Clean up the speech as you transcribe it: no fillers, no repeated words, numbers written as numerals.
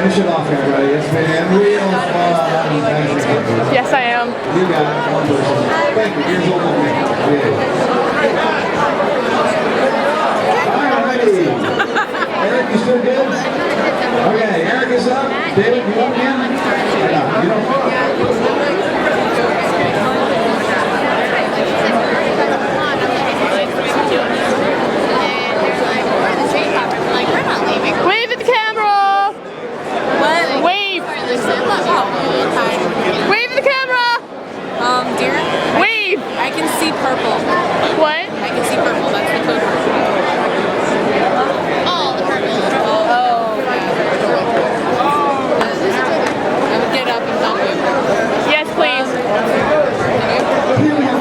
Finish it off, everybody. It's been real fun. Yes, I am. You got one person. Thank you. Here's one more thing. Alrighty. Eric, you still good? Okay, Eric is up. David, you up again? No, you don't. Wave at the camera! What? Wave! Wave at the camera! Deer? Wave! I can see purple. What? I can see purple. That's the code. Oh, the purple. Oh. I would get up and help you. Yes, please. Here we have